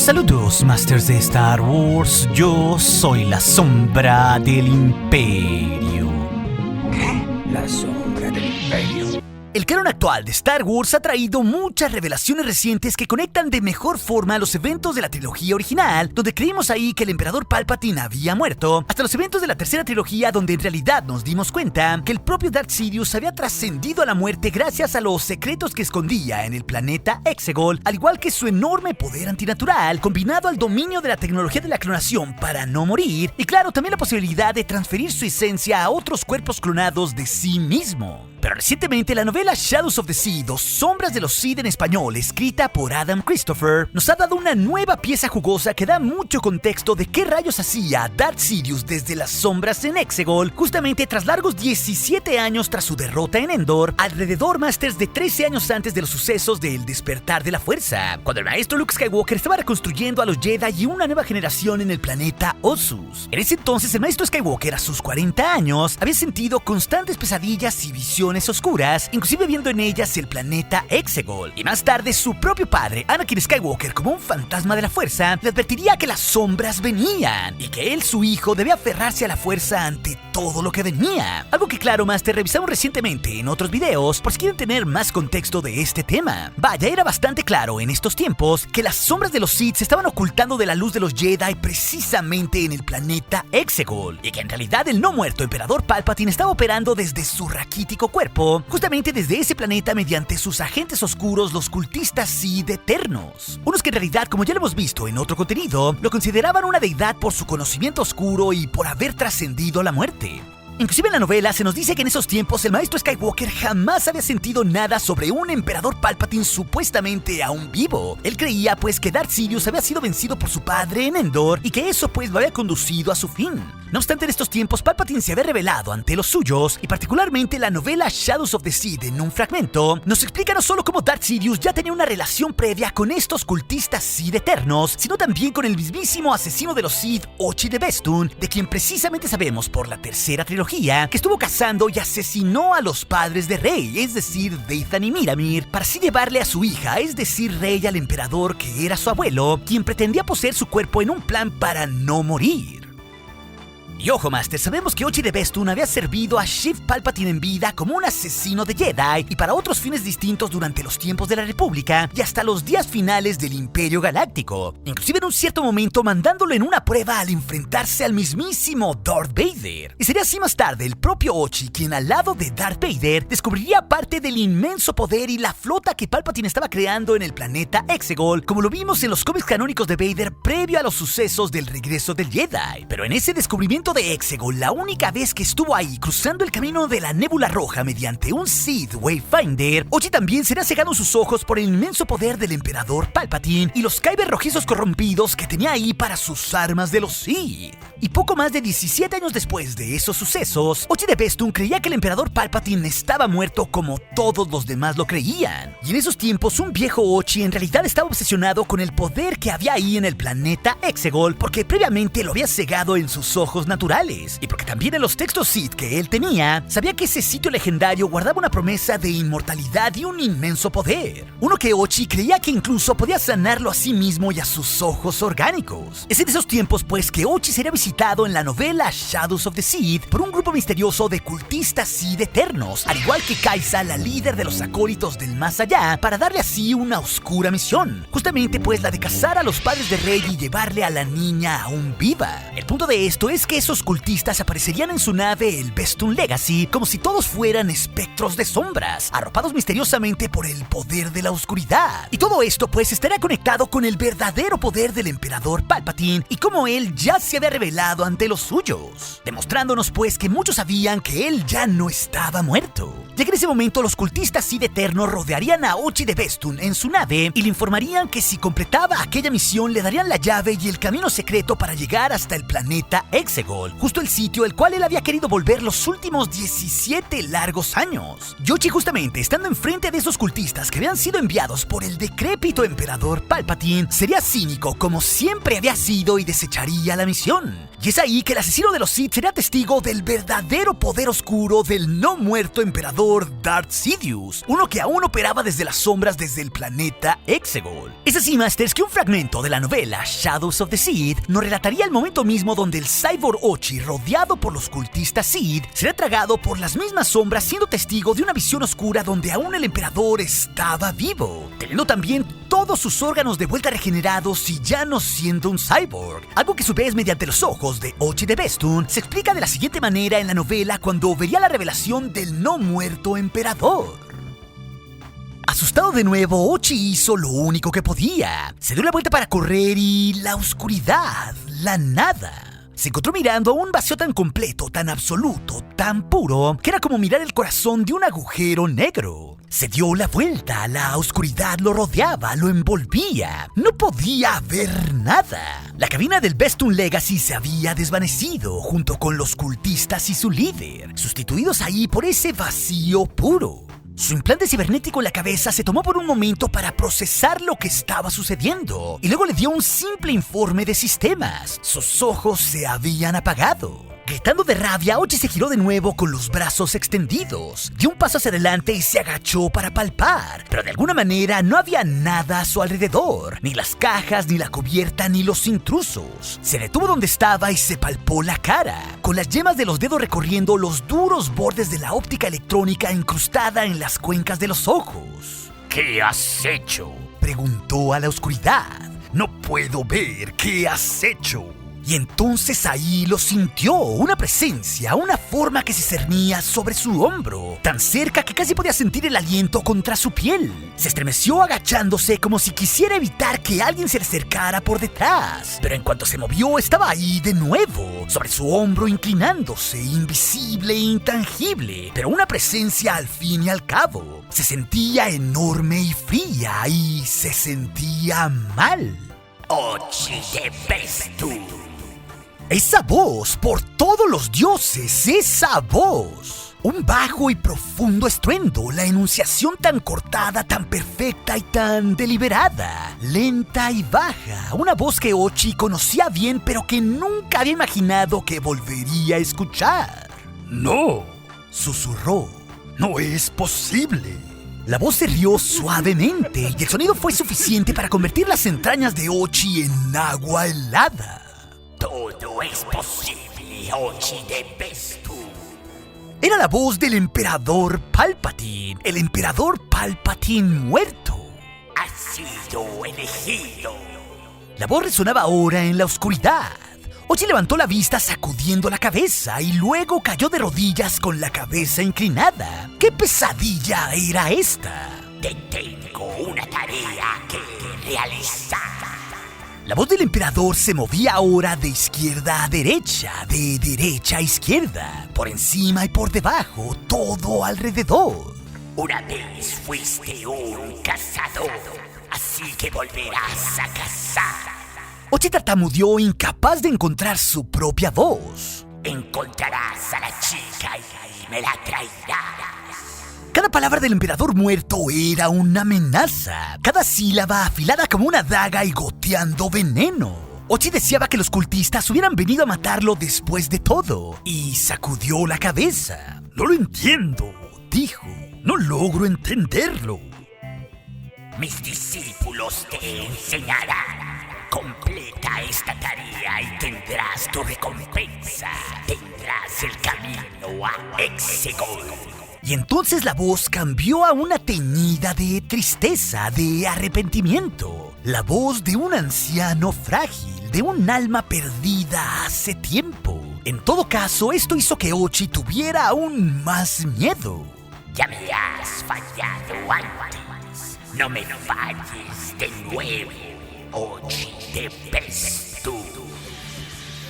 Saludos, Masters de Star Wars. Yo soy la sombra del Imperio. ¿Qué? La sombra del Imperio. El canon actual de Star Wars ha traído muchas revelaciones recientes que conectan de mejor forma los eventos de la trilogía original, donde creímos ahí que el emperador Palpatine había muerto, hasta los eventos de la tercera trilogía, donde en realidad nos dimos cuenta que el propio Darth Sidious había trascendido a la muerte gracias a los secretos que escondía en el planeta Exegol, al igual que su enorme poder antinatural, combinado al dominio de la tecnología de la clonación para no morir, y claro, también la posibilidad de transferir su esencia a otros cuerpos clonados de sí mismo. Pero recientemente la novela Shadows of the Sith o Sombras de los Sith en español, escrita por Adam Christopher, nos ha dado una nueva pieza jugosa que da mucho contexto de qué rayos hacía Darth Sidious desde las sombras en Exegol, justamente tras largos 17 años tras su derrota en Endor, alrededor, Masters, de 13 años antes de los sucesos del despertar de la fuerza, cuando el maestro Luke Skywalker estaba reconstruyendo a los Jedi y una nueva generación en el planeta Ossus. En ese entonces, el maestro Skywalker, a sus 40 años, había sentido constantes pesadillas y visiones oscuras, inclusive viendo en ellas el planeta Exegol. Y más tarde, su propio padre, Anakin Skywalker, como un fantasma de la fuerza, le advertiría que las sombras venían y que él, su hijo, debía aferrarse a la fuerza ante todo lo que venía. Algo que, claro, Master, revisamos recientemente en otros videos por si quieren tener más contexto de este tema. Vaya, era bastante claro en estos tiempos que las sombras de los Sith se estaban ocultando de la luz de los Jedi precisamente en el planeta Exegol, y que en realidad el no muerto emperador Palpatine estaba operando desde su raquítico cuerpo, justamente desde ese planeta mediante sus agentes oscuros, los cultistas Sith eternos. Unos que en realidad, como ya lo hemos visto en otro contenido, lo consideraban una deidad por su conocimiento oscuro y por haber trascendido la muerte. Inclusive en la novela se nos dice que en esos tiempos el maestro Skywalker jamás había sentido nada sobre un emperador Palpatine supuestamente aún vivo. Él creía pues que Darth Sidious había sido vencido por su padre en Endor y que eso pues lo había conducido a su fin. No obstante, en estos tiempos Palpatine se había revelado ante los suyos, y particularmente la novela Shadows of the Sith, en un fragmento, nos explica no solo cómo Darth Sidious ya tenía una relación previa con estos cultistas Sith eternos, sino también con el mismísimo asesino de los Sith, Ochi de Bestun, de quien precisamente sabemos por la tercera trilogía que estuvo cazando y asesinó a los padres de Rey, es decir, Dathan y Miramir, para así llevarle a su hija, es decir, Rey, al emperador que era su abuelo, quien pretendía poseer su cuerpo en un plan para no morir. Y ojo, Master, sabemos que Ochi de Bestun había servido a Sheev Palpatine en vida como un asesino de Jedi y para otros fines distintos durante los tiempos de la República y hasta los días finales del Imperio Galáctico, inclusive en un cierto momento mandándolo en una prueba al enfrentarse al mismísimo Darth Vader. Y sería así más tarde el propio Ochi quien, al lado de Darth Vader, descubriría parte del inmenso poder y la flota que Palpatine estaba creando en el planeta Exegol, como lo vimos en los cómics canónicos de Vader previo a los sucesos del regreso del Jedi. Pero en ese descubrimiento de Exegol, la única vez que estuvo ahí cruzando el camino de la Nébula Roja mediante un Sith Wayfinder, Ochi también será cegado sus ojos por el inmenso poder del emperador Palpatine y los Kyber rojizos corrompidos que tenía ahí para sus armas de los Sith. Y poco más de 17 años después de esos sucesos, Ochi de Bestun creía que el emperador Palpatine estaba muerto como todos los demás lo creían. Y en esos tiempos un viejo Ochi en realidad estaba obsesionado con el poder que había ahí en el planeta Exegol, porque previamente lo había cegado en sus ojos naturales, y porque también en los textos Sith que él tenía, sabía que ese sitio legendario guardaba una promesa de inmortalidad y un inmenso poder. Uno que Ochi creía que incluso podía sanarlo a sí mismo y a sus ojos orgánicos. Es en esos tiempos pues que Ochi sería visitado en la novela Shadows of the Sith por un grupo misterioso de cultistas Sith eternos, al igual que Kaisa, la líder de los acólitos del más allá, para darle así una oscura misión, justamente pues la de cazar a los padres de Rey y llevarle a la niña aún viva. El punto de esto es que esos cultistas aparecerían en su nave, el Bestun Legacy, como si todos fueran espectros de sombras, arropados misteriosamente por el poder de la oscuridad. Y todo esto pues estaría conectado con el verdadero poder del emperador Palpatine y cómo él ya se había revelado ante los suyos, demostrándonos pues que muchos sabían que él ya no estaba muerto. Ya que en ese momento los cultistas Sith eternos rodearían a Ochi de Bestun en su nave y le informarían que si completaba aquella misión le darían la llave y el camino secreto para llegar hasta el planeta Exegol. Exegol, justo el sitio al cual él había querido volver los últimos 17 largos años. Y Ochi, justamente estando enfrente de esos cultistas que habían sido enviados por el decrépito emperador Palpatine, sería cínico como siempre había sido y desecharía la misión. Y es ahí que el asesino de los Sith sería testigo del verdadero poder oscuro del no muerto emperador Darth Sidious, uno que aún operaba desde las sombras desde el planeta Exegol. Es así, Masters, que un fragmento de la novela Shadows of the Sith nos relataría el momento mismo donde el cyborg Ochi, rodeado por los cultistas Sith, será tragado por las mismas sombras, siendo testigo de una visión oscura donde aún el emperador estaba vivo, teniendo también todos sus órganos de vuelta regenerados y ya no siendo un cyborg. Algo que a su vez, mediante los ojos de Ochi de Bestun, se explica de la siguiente manera en la novela cuando vería la revelación del no muerto emperador. Asustado de nuevo, Ochi hizo lo único que podía. Se dio la vuelta para correr y la oscuridad, la nada, se encontró mirando a un vacío tan completo, tan absoluto, tan puro, que era como mirar el corazón de un agujero negro. Se dio la vuelta, la oscuridad lo rodeaba, lo envolvía. No podía ver nada. La cabina del Bestun Legacy se había desvanecido, junto con los cultistas y su líder, sustituidos ahí por ese vacío puro. Su implante cibernético en la cabeza se tomó por un momento para procesar lo que estaba sucediendo, y luego le dio un simple informe de sistemas. Sus ojos se habían apagado. Gritando de rabia, Ochi se giró de nuevo con los brazos extendidos. Dio un paso hacia adelante y se agachó para palpar, pero de alguna manera no había nada a su alrededor, ni las cajas, ni la cubierta, ni los intrusos. Se detuvo donde estaba y se palpó la cara, con las yemas de los dedos recorriendo los duros bordes de la óptica electrónica incrustada en las cuencas de los ojos. ¿Qué has hecho?, preguntó a la oscuridad. No puedo ver. ¿Qué has hecho? Y entonces ahí lo sintió, una presencia, una forma que se cernía sobre su hombro, tan cerca que casi podía sentir el aliento contra su piel. Se estremeció agachándose como si quisiera evitar que alguien se le acercara por detrás, pero en cuanto se movió estaba ahí de nuevo, sobre su hombro inclinándose, invisible e intangible, pero una presencia al fin y al cabo. Se sentía enorme y fría y se sentía mal. Ochi de Bestun. Esa voz, por todos los dioses, esa voz. Un bajo y profundo estruendo, la enunciación tan cortada, tan perfecta y tan deliberada, lenta y baja. Una voz que Ochi conocía bien, pero que nunca había imaginado que volvería a escuchar. No, susurró. No es posible. La voz se rió suavemente y el sonido fue suficiente para convertir las entrañas de Ochi en agua helada. Todo es posible, Ochi de Bestun. Era la voz del emperador Palpatine, el emperador Palpatine muerto. Has sido elegido. La voz resonaba ahora en la oscuridad. Ochi levantó la vista sacudiendo la cabeza y luego cayó de rodillas con la cabeza inclinada. ¿Qué pesadilla era esta? Te tengo una tarea que realizar. La voz del emperador se movía ahora de izquierda a derecha, de derecha a izquierda, por encima y por debajo, todo alrededor. Una vez fuiste un cazador, así que volverás a cazar. Ochi tartamudeó, incapaz de encontrar su propia voz. Encontrarás a la chica y me la traerás. Cada palabra del emperador muerto era una amenaza, cada sílaba afilada como una daga y goteando veneno. Ochi deseaba que los cultistas hubieran venido a matarlo después de todo, y sacudió la cabeza. No lo entiendo, dijo. No logro entenderlo. Mis discípulos te enseñarán. Completa esta tarea y tendrás tu recompensa. Tendrás el camino a Exegol. Y entonces la voz cambió a una teñida de tristeza, de arrepentimiento. La voz de un anciano frágil, de un alma perdida hace tiempo. En todo caso, esto hizo que Ochi tuviera aún más miedo. Ya me has fallado antes. No me falles de nuevo, Ochi de Bestun.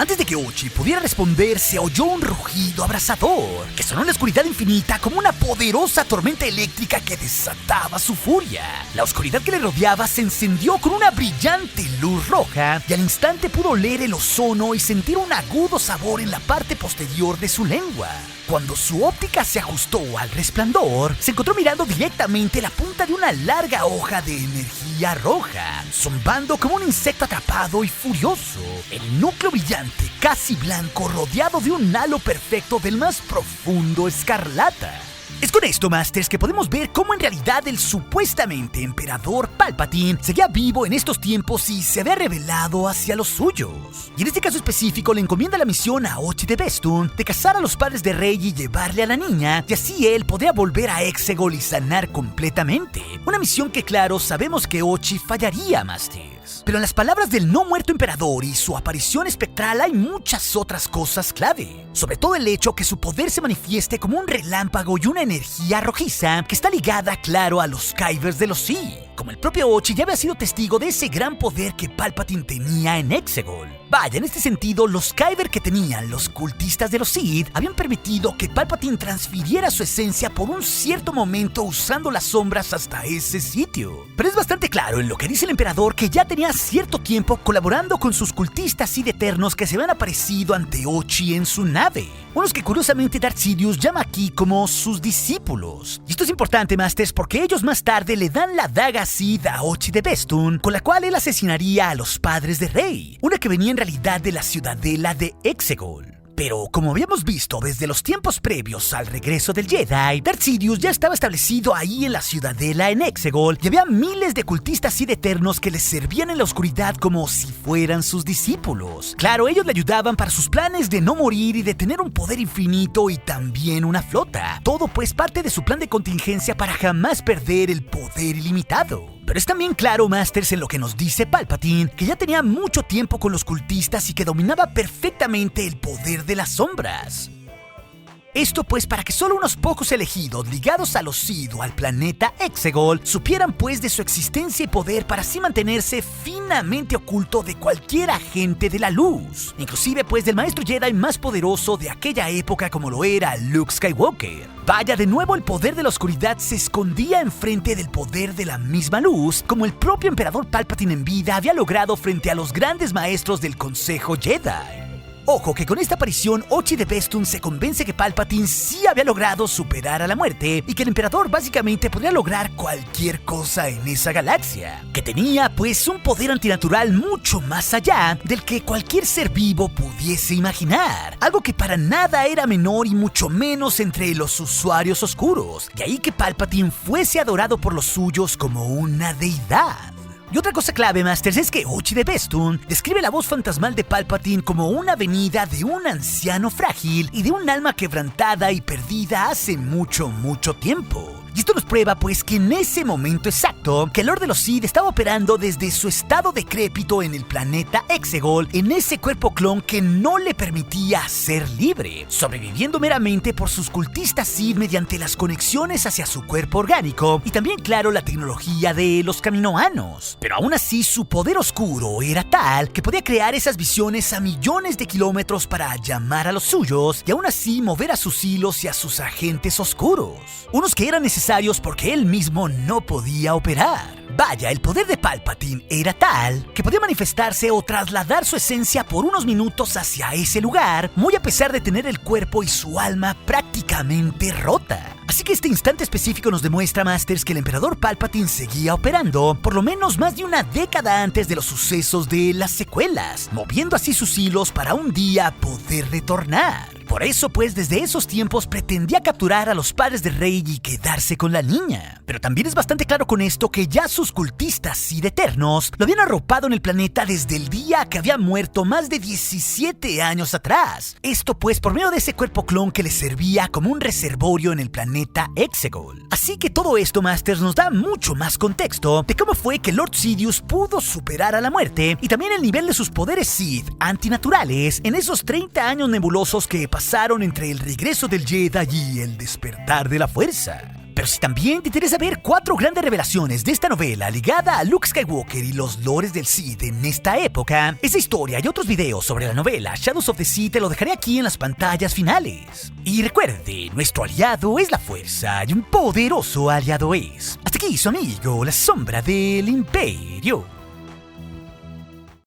Antes de que Ochi pudiera responder, se oyó un rugido abrasador que sonó en la oscuridad infinita como una poderosa tormenta eléctrica que desataba su furia. La oscuridad que le rodeaba se encendió con una brillante luz roja y al instante pudo oler el ozono y sentir un agudo sabor en la parte posterior de su lengua. Cuando su óptica se ajustó al resplandor, se encontró mirando directamente la punta de una larga hoja de energía roja, zumbando como un insecto atrapado y furioso. El núcleo brillante, casi blanco, rodeado de un halo perfecto del más profundo escarlata. Es con esto, Masters, que podemos ver cómo en realidad el supuestamente emperador Palpatine seguía vivo en estos tiempos y se había revelado hacia los suyos. Y en este caso específico le encomienda la misión a Ochi de Bestun de cazar a los padres de Rey y llevarle a la niña, y así él podría volver a Exegol y sanar completamente. Una misión que, claro, sabemos que Ochi fallaría, Masters. Pero en las palabras del no muerto emperador y su aparición espectral hay muchas otras cosas clave. Sobre todo el hecho que su poder se manifieste como un relámpago y una energía rojiza que está ligada, claro, a los Kyvers de los Sith. Como el propio Ochi ya había sido testigo de ese gran poder que Palpatine tenía en Exegol. Vaya, en este sentido, los Kyber que tenían los cultistas de los Sith habían permitido que Palpatine transfiriera su esencia por un cierto momento usando las sombras hasta ese sitio. Pero es bastante claro en lo que dice el emperador que ya tenía cierto tiempo colaborando con sus cultistas Sith eternos que se habían aparecido ante Ochi en su nave. Unos que curiosamente Darth Sidious llama aquí como sus discípulos. Y esto es importante, Masters, porque ellos más tarde le dan la daga Sith a Ochi de Bestun, con la cual él asesinaría a los padres de Rey, una que venía en realidad de la ciudadela de Exegol. Pero como habíamos visto desde los tiempos previos al regreso del Jedi, Darth Sidious ya estaba establecido ahí en la ciudadela en Exegol y había miles de cultistas Sith eternos que les servían en la oscuridad como si fueran sus discípulos. Claro, ellos le ayudaban para sus planes de no morir y de tener un poder infinito y también una flota. Todo pues parte de su plan de contingencia para jamás perder el poder ilimitado. Pero es también claro, Masters, en lo que nos dice Palpatine, que ya tenía mucho tiempo con los cultistas y que dominaba perfectamente el poder de las sombras. Esto pues para que solo unos pocos elegidos ligados a los Sith o al planeta Exegol supieran pues de su existencia y poder para así mantenerse finamente oculto de cualquier agente de la luz, inclusive pues del maestro Jedi más poderoso de aquella época como lo era Luke Skywalker. Vaya, de nuevo el poder de la oscuridad se escondía enfrente del poder de la misma luz, como el propio emperador Palpatine en vida había logrado frente a los grandes maestros del Consejo Jedi. Ojo que con esta aparición Ochi de Bestun se convence que Palpatine sí había logrado superar a la muerte y que el emperador básicamente podría lograr cualquier cosa en esa galaxia, que tenía pues un poder antinatural mucho más allá del que cualquier ser vivo pudiese imaginar, algo que para nada era menor y mucho menos entre los usuarios oscuros, de ahí que Palpatine fuese adorado por los suyos como una deidad. Y otra cosa clave, Masters, es que Ochi de Bestun describe la voz fantasmal de Palpatine como una venida de un anciano frágil y de un alma quebrantada y perdida hace mucho, mucho tiempo. Y esto nos prueba pues que en ese momento exacto, que el Lord de los Sith estaba operando desde su estado decrépito en el planeta Exegol, en ese cuerpo clon que no le permitía ser libre, sobreviviendo meramente por sus cultistas Sith mediante las conexiones hacia su cuerpo orgánico y también, claro, la tecnología de los Kaminoanos. Pero aún así su poder oscuro era tal que podía crear esas visiones a millones de kilómetros para llamar a los suyos y aún así mover a sus hilos y a sus agentes oscuros, unos que eran necesarios porque él mismo no podía operar. Vaya, el poder de Palpatine era tal que podía manifestarse o trasladar su esencia por unos minutos hacia ese lugar, muy a pesar de tener el cuerpo y su alma prácticamente rota. Así que este instante específico nos demuestra, Masters, que el emperador Palpatine seguía operando por lo menos más de una década antes de los sucesos de las secuelas, moviendo así sus hilos para un día poder retornar. Por eso, pues, desde esos tiempos pretendía capturar a los padres de Rey y quedarse con la niña. Pero también es bastante claro con esto que ya sus cultistas Sith eternos lo habían arropado en el planeta desde el día que había muerto más de 17 años atrás. Esto, pues, por medio de ese cuerpo clon que les servía como un reservorio en el planeta Exegol. Así que todo esto, Masters, nos da mucho más contexto de cómo fue que Lord Sidious pudo superar a la muerte y también el nivel de sus poderes Sith antinaturales en esos 30 años nebulosos que pasaron entre el regreso del Jedi y el despertar de la fuerza. Pero si también te interesa ver 4 grandes revelaciones de esta novela ligada a Luke Skywalker y los lores del Sith en esta época, esa historia y otros videos sobre la novela Shadows of the Sith te lo dejaré aquí en las pantallas finales. Y recuerde, nuestro aliado es la fuerza y un poderoso aliado es. Hasta aquí su amigo, la sombra del Imperio.